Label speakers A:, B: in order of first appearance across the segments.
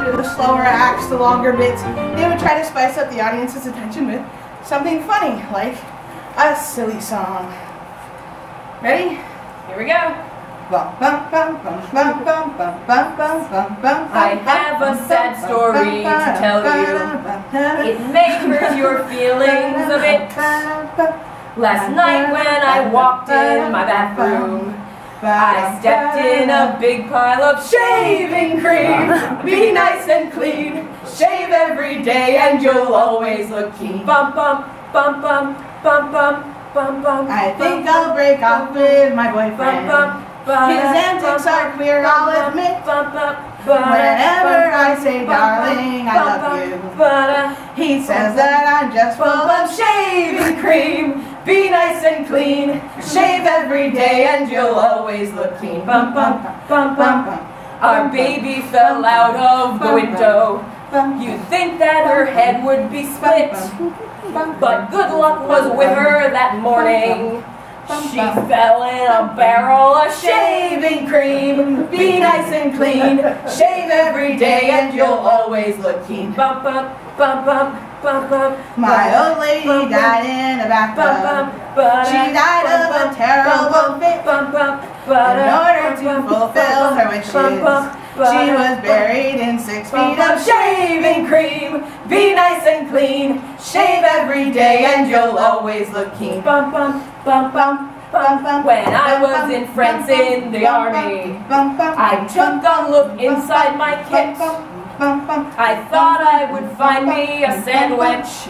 A: after the slower acts, the longer bits, they would try to spice up the audience's attention with something funny, like a silly song. Ready?
B: Here we go. I have a sad story to tell you. It may hurt your feelings a bit. Last night when I walked in my bathroom, I stepped in a big pile of shaving cream. Be nice and clean, shave every day and you'll always look keen. Bum bum, bum bum, bum bum, bum bum.
A: I think I'll break off with my boyfriend. His antics are queer, I'll admit. Whenever I say, darling, I love you, he says that I'm just full of shaving cream. Be nice and clean, shave every day and you'll always look clean. Bum bum bum bum. Our baby fell out of the window. You'd think that her head would be split, but good luck was with her that morning. She fell in a barrel of shaving cream. Be nice and clean, shave every day and you'll always look keen. Bum bum bum bum bum bum. My old lady died in a bathtub. She died of a terrible fit. In order to fulfill her wishes, she was buried in 6 feet of shaving cream. Be nice and clean, shave every day and you'll always look keen. Bum bum bum bum.
B: When I was in France in the army, I took a look inside my kit. I thought I would find me a sandwich,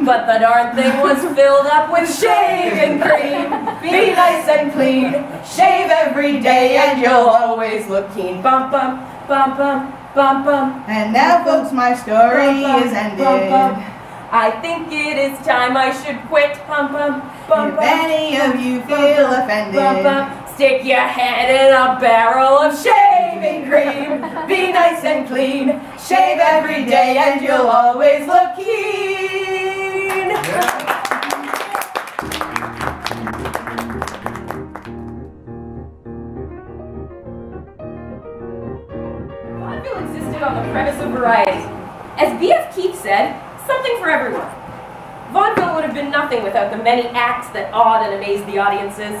B: but the darn thing was filled up with shaving cream. Be nice and clean, shave every day and you'll always look keen. Bum bum bum bum bum bum.
A: And now folks, my story is ended.
B: I think it is time I should quit. Bum bum bum.
A: If any of you feel offended,
B: stick your head in a barrel of shaving cream. Be nice and clean, shave every day and you'll always look keen. Vaudeville existed on the premise of variety. As B.F. Keith said, something for everyone. Vaudeville would have been nothing without the many acts that awed and amazed the audiences.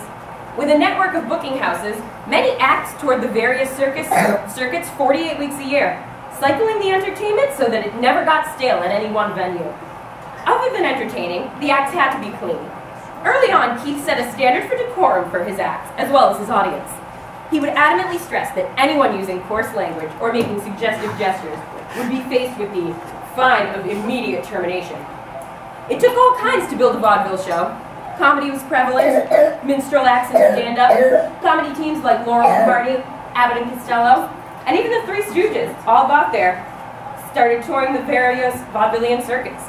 B: With a network of booking houses, many acts toured the various circuits 48 weeks a year, cycling the entertainment so that it never got stale at any one venue. Other than entertaining, the acts had to be clean. Early on, Keith set a standard for decorum for his acts, as well as his audience. He would adamantly stress that anyone using coarse language or making suggestive gestures would be faced with the fine of immediate termination. It took all kinds to build a vaudeville show. Comedy was prevalent, minstrel acts and stand-up, comedy teams like Laurel and Hardy, Abbott and Costello, and even the Three Stooges, all got there, started touring the various vaudevillian circuits.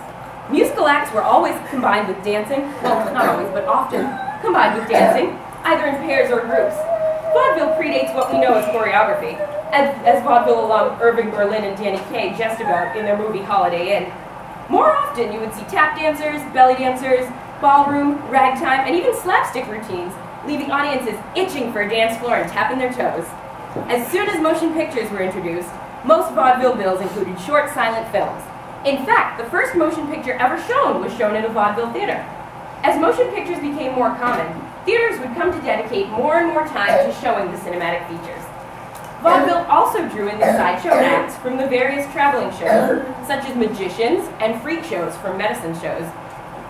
B: Musical acts were always combined with dancing, well, not always, but often combined with dancing, either in pairs or groups. Vaudeville predates what we know as choreography, as vaudeville alum Irving Berlin and Danny Kaye jest about in their movie Holiday Inn. More often, you would see tap dancers, belly dancers, ballroom, ragtime, and even slapstick routines, leaving audiences itching for a dance floor and tapping their toes. As soon as motion pictures were introduced, most vaudeville bills included short, silent films. In fact, the first motion picture ever shown was shown in a vaudeville theater. As motion pictures became more common, theaters would come to dedicate more and more time to showing the cinematic features. Vaudeville also drew in the sideshow acts from the various traveling shows, such as magicians and freak shows from medicine shows,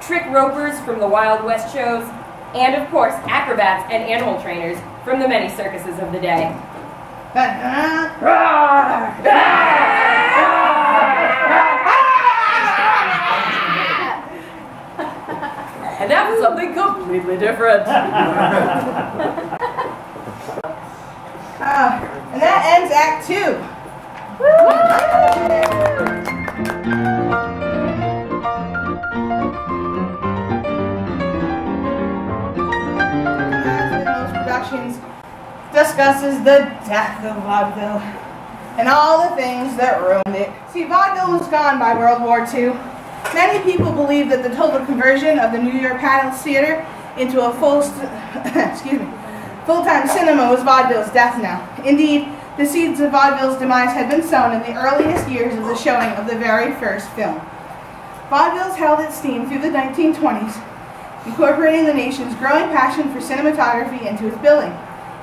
B: trick ropers from the Wild West shows, and of course acrobats and animal trainers from the many circuses of the day. And now for something completely different.
A: And that ends Act 2. Most productions discusses the death of vaudeville and all the things that ruined it. See, vaudeville was gone by World War II. Many people believe that the total conversion of the New York Palace Theater into a full-time cinema was vaudeville's death knell. Indeed, The seeds of vaudeville's demise had been sown in the earliest years of the showing of the very first film. Vaudeville held its steam through the 1920s, incorporating the nation's growing passion for cinematography into its billing.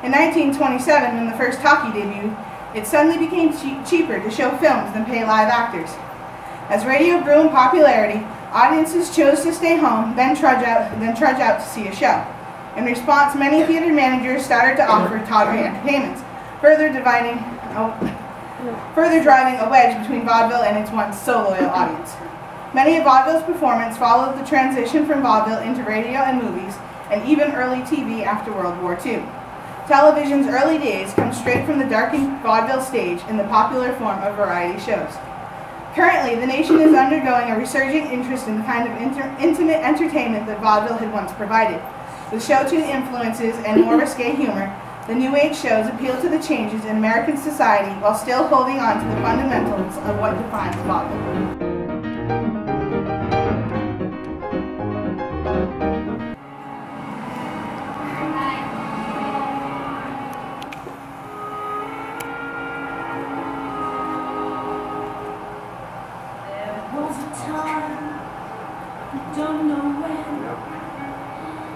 A: In 1927, when the first talkie debuted, it suddenly became cheaper to show films than pay live actors. As radio grew in popularity, audiences chose to stay home, then trudge out to see a show. In response, many theater managers started to offer tawdry entertainments, further driving a wedge between vaudeville and its once so loyal audience. Many of vaudeville's performance followed the transition from vaudeville into radio and movies, and even early TV after World War II. Television's early days come straight from the darkened vaudeville stage in the popular form of variety shows. Currently, the nation is undergoing a resurging interest in the kind of intimate entertainment that vaudeville had once provided. With show-tune influences and more risque humor, the New Age shows appeal to the changes in American society while still holding on to the fundamentals of what defines vaudeville.
C: Don't know when.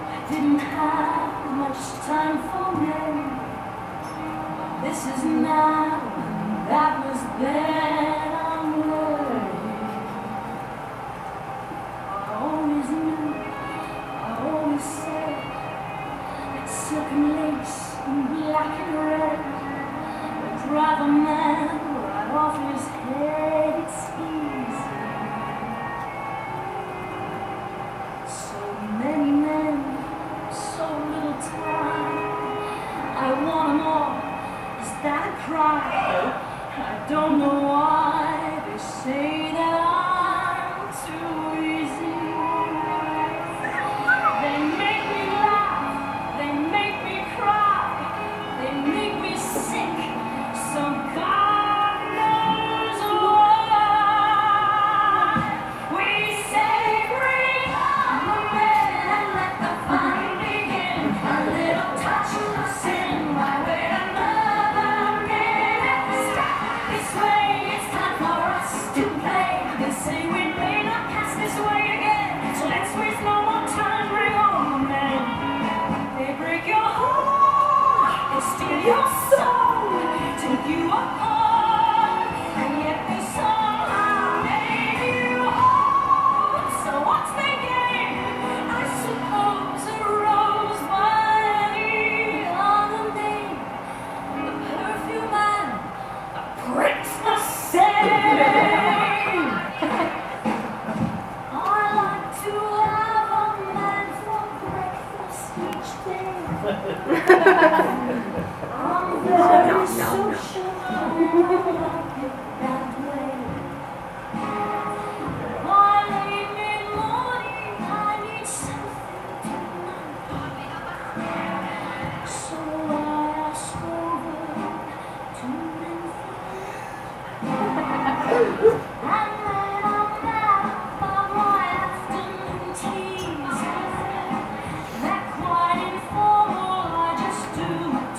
C: I didn't have much time for men. This is now, and that was then. I'm learning. I always knew, I always said that silk and lace and black and red would drive a man right off his head. It's easy. Many men, so little time. I want them all. Is that a cry? I don't know why they say that I'm too easy. They make me laugh, they make me cry, they make me sick. So God knows why. We say bring on the men and let the fun begin. A little touch of sin, why wait another minute? Step this way, it's time for us to play. They say we may not pass this way again, so let's waste no more time. Bring on the men. They break your heart, they steal your soul, take you apart, and yet they somehow make you whole. So what's the game? I suppose a rose by any other name. The perfume man, the prick's the same. I like to have a man for breakfast each day. I'm very social, I like it that way. My late mid-morning, I need something to know. So I ask over to Memphis. And then I'm mad about my afternoon teas. They're quite informal, I just do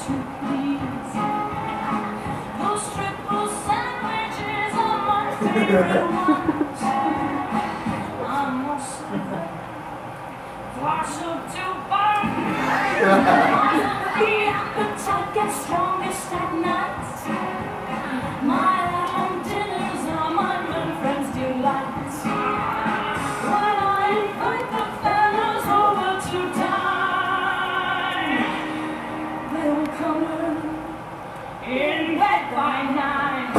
C: to please. Those triple sandwiches are my favorite ones. I'm also partial to burn. The appetite gets strongest at night. My home dinners are my men friends' delights. When I invite the fellas over to dine, they'll come in bed by 9.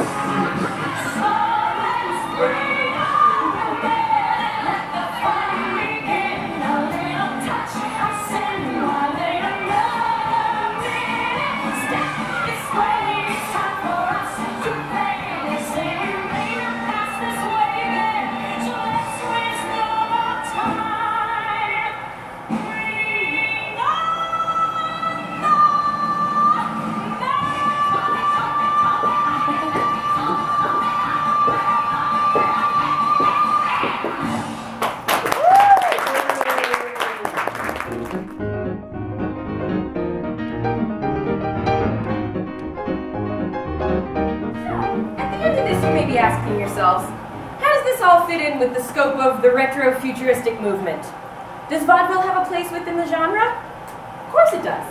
C: So let's bring on the men and let the fun begin. A little touch of sin while they are
B: be asking yourselves, how does this all fit in with the scope of the retro-futuristic movement? Does vaudeville have a place within the genre? Of course it does.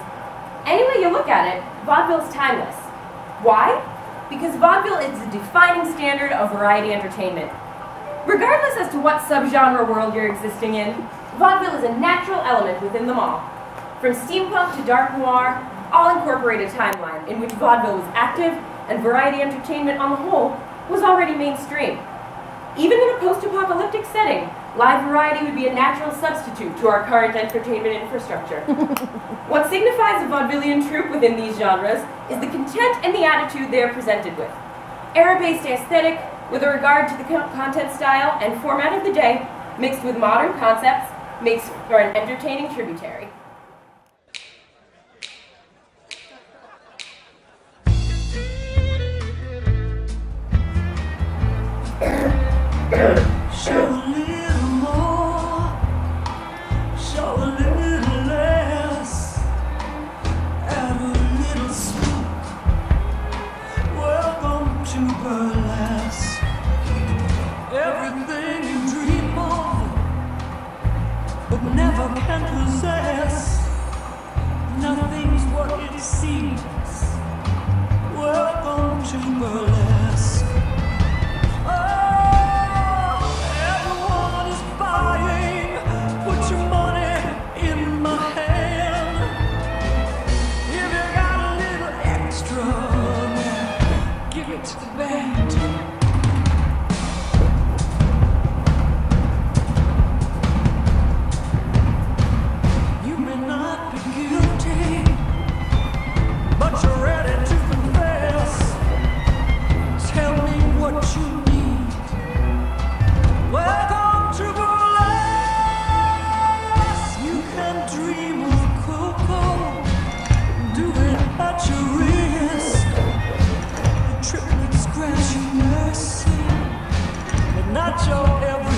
B: Any way you look at it, vaudeville is timeless. Why? Because vaudeville is the defining standard of variety entertainment. Regardless as to what subgenre world you're existing in, vaudeville is a natural element within them all. From steampunk to dark noir, all incorporate a timeline in which vaudeville was active and variety entertainment on the whole was already mainstream. Even in a post-apocalyptic setting, live variety would be a natural substitute to our current entertainment infrastructure. What signifies a vaudevillian troupe within these genres is the content and the attitude they are presented with. Era-based aesthetic, with a regard to the content style and format of the day, mixed with modern concepts, makes for an entertaining tributary.
C: Show a little more, show a little less, add a little smoke. Welcome to burlesque. Everything you dream of, but never can possess. Nothing's what it seems. Welcome to burlesque. To the band. You may not be guilty, but you're ready to confess. Tell me what you need. Welcome to burlesque. You can dream of cocoa, do it at your risk. Triplets grant you mercy, but not your every